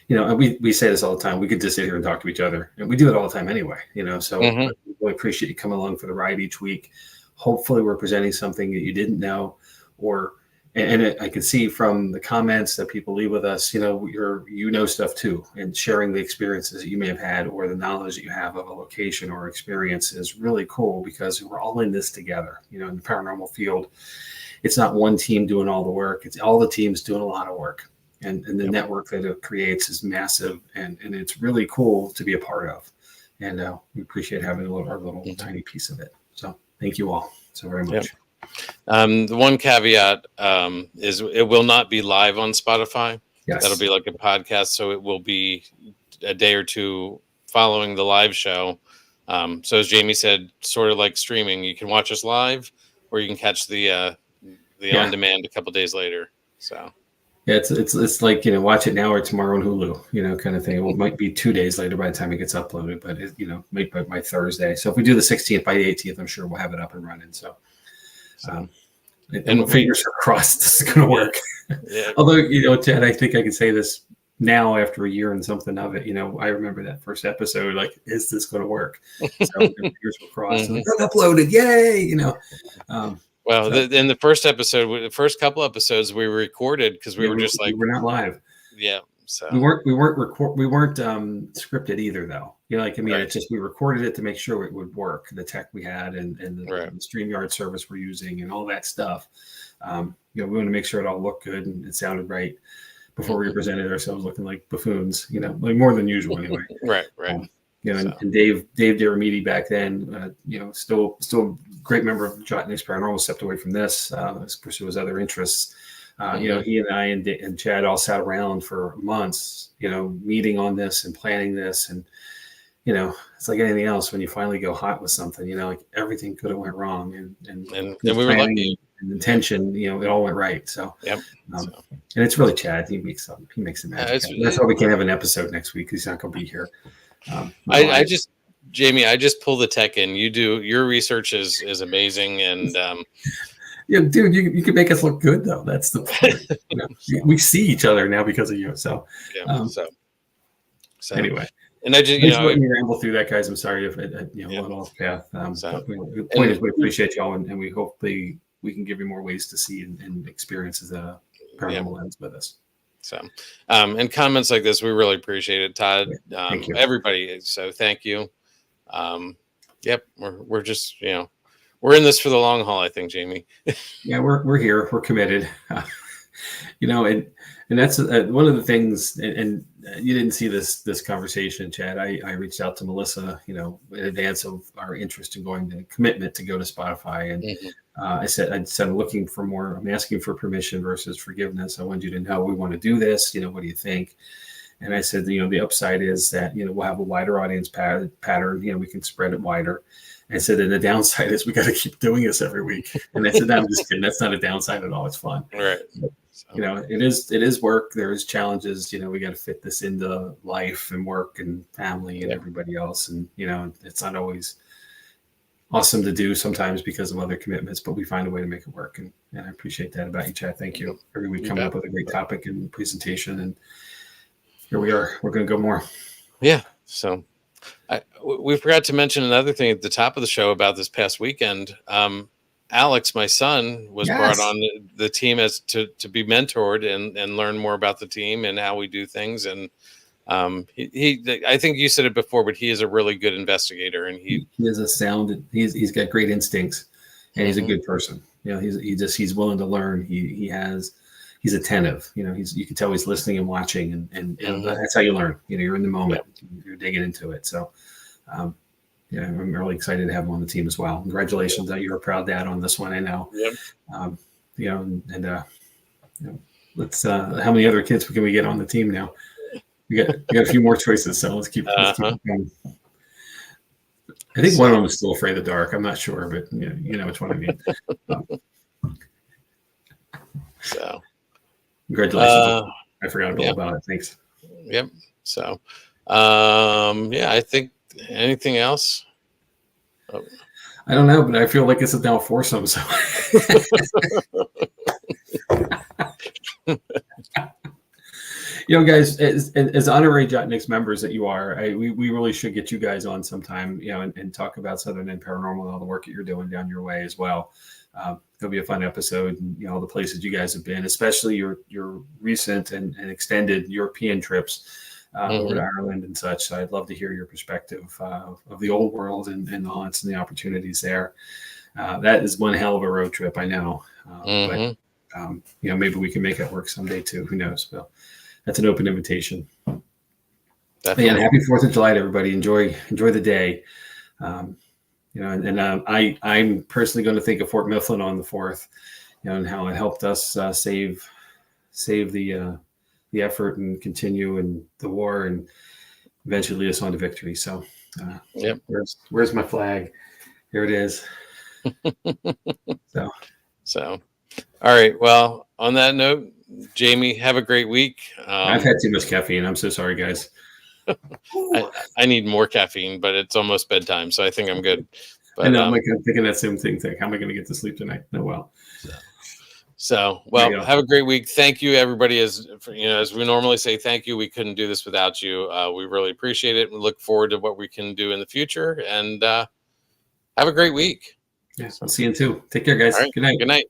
we say this all the time. We could just sit here and talk to each other, and we do it all the time anyway. So we really appreciate you coming along for the ride each week. Hopefully, we're presenting something that you didn't know, and I can see from the comments that people leave with us, stuff too, and sharing the experiences that you may have had or the knowledge that you have of a location or experience is really cool, because we're all in this together. In the paranormal field, it's not one team doing all the work. It's all the teams doing a lot of work, and the network that it creates is massive, and it's really cool to be a part of. And we appreciate having our little tiny piece of it. So thank you all so very much. Yep. The one caveat is it will not be live on Spotify. Yes. That'll be like a podcast, so it will be a day or two following the live show. So as Jamie said, sort of like streaming, you can watch us live, or you can catch the on demand a couple days later. So yeah, it's like watch it now or tomorrow on Hulu, kind of thing. It might be 2 days later by the time it gets uploaded, but maybe by Thursday. So if we do the 16th, by the 18th, I'm sure we'll have it up and running. So And fingers are crossed this is going to work. Yeah. Although, Chad, I think I can say this now after a year and something of it. I remember that first episode, like, is this going to work? So the fingers were crossed. And uploaded, yay! Well, in the first episode, the first couple episodes we recorded because we were just like, we were not live. Yeah. So we weren't scripted either, though. Right. It's just we recorded it to make sure it would work, the tech we had and the StreamYard service we're using and all that stuff. We want to make sure it all looked good and it sounded right before we presented ourselves looking like buffoons, like more than usual anyway. Right. And Dave Deramiti back then, still a great member of Jott-Nyx Paranormal, stepped away from this to pursue his other interests. He and I and Chad all sat around for months, meeting on this and planning this. And, it's like anything else. When you finally go hot with something, like everything could have went wrong. And we were lucky. And intention, it all went right. So, and it's really Chad. He makes it magic. That's why we can't have an episode next week. He's not going to be here. Jamie, I just pull the tech in. You do your research is amazing, and dude, you can make us look good though. That's the point. We see each other now because of you. So, so anyway, and I just let me ramble through that, guys. I'm sorry if it went off path. The point is, we appreciate y'all, and we hope we can give you more ways to see and experience the paranormal lens with us. So, and comments like this, we really appreciate it, Todd. Thank you. Everybody. So thank you. We're just, we're in this for the long haul, I think, Jamie. Yeah, we're here. We're committed. And that's one of the things, and you didn't see this conversation, Chad. I reached out to Melissa, in advance of our interest in going to commitment to go to Spotify. And I said, I'm looking for more, I'm asking for permission versus forgiveness. I want you to know we want to do this. What do you think? And I said, the upside is that, we'll have a wider audience pattern, we can spread it wider. And I said, and the downside is we got to keep doing this every week. And I said, no, I'm just kidding. That's not a downside at all. It's fun. Right. But, it is work. There is challenges. We got to fit this into life and work and family and everybody else. And, it's not always awesome to do sometimes because of other commitments, but we find a way to make it work. And I appreciate that about you, Chad. Thank you. Every week coming up with a great topic and presentation. And here we are. We're going to go more. Yeah. So we forgot to mention another thing at the top of the show about this past weekend. Alex, my son, was brought on the team as to be mentored and learn more about the team and how we do things. And he I think you said it before, but he is a really good investigator, and he has a sound. He's got great instincts, and he's a good person. He's willing to learn. He's attentive. You can tell he's listening and watching, and that's how you learn. You're in the moment. You're digging into it. So, I'm really excited to have him on the team as well. Congratulations! You're a proud dad on this one. I know. Yep. Let's. How many other kids can we get on the team now? We got a few more choices, so let's keep going. I think one of them is still afraid of the dark. I'm not sure, but you know which one I mean. So. Congratulations. I forgot all about it. Thanks. Yep. So, I think anything else? Oh. I don't know, but I feel like it's now a foursome. So, guys, as honorary Jott-Nyx members that you are, we really should get you guys on sometime, and talk about Southern End Paranormal and all the work that you're doing down your way as well. It'll be a fun episode, and all the places you guys have been, especially your recent and extended European trips over to Ireland and such. So I'd love to hear your perspective of the old world and the haunts and the opportunities there. That is one hell of a road trip, I know. But maybe we can make it work someday too. Who knows? Well, that's an open invitation. Definitely. And happy 4th of July to everybody. Enjoy the day. I'm personally going to think of Fort Mifflin on the 4th, and how it helped us save the effort and continue in the war and eventually lead us on to victory. So, where's my flag? Here it is. So, all right. Well, on that note, Jamie, have a great week. I've had too much caffeine. I'm so sorry, guys. I need more caffeine, but it's almost bedtime, so I think I'm good. But I know, I'm thinking that same thing. How am I going to get to sleep tonight? No, well. So, There you well, go. have a great week. Thank you, everybody. As as we normally say, thank you. We couldn't do this without you. We really appreciate it. We look forward to what we can do in the future. And have a great week. Yeah, I'll see you too. Take care, guys. All right. Good night. Good night.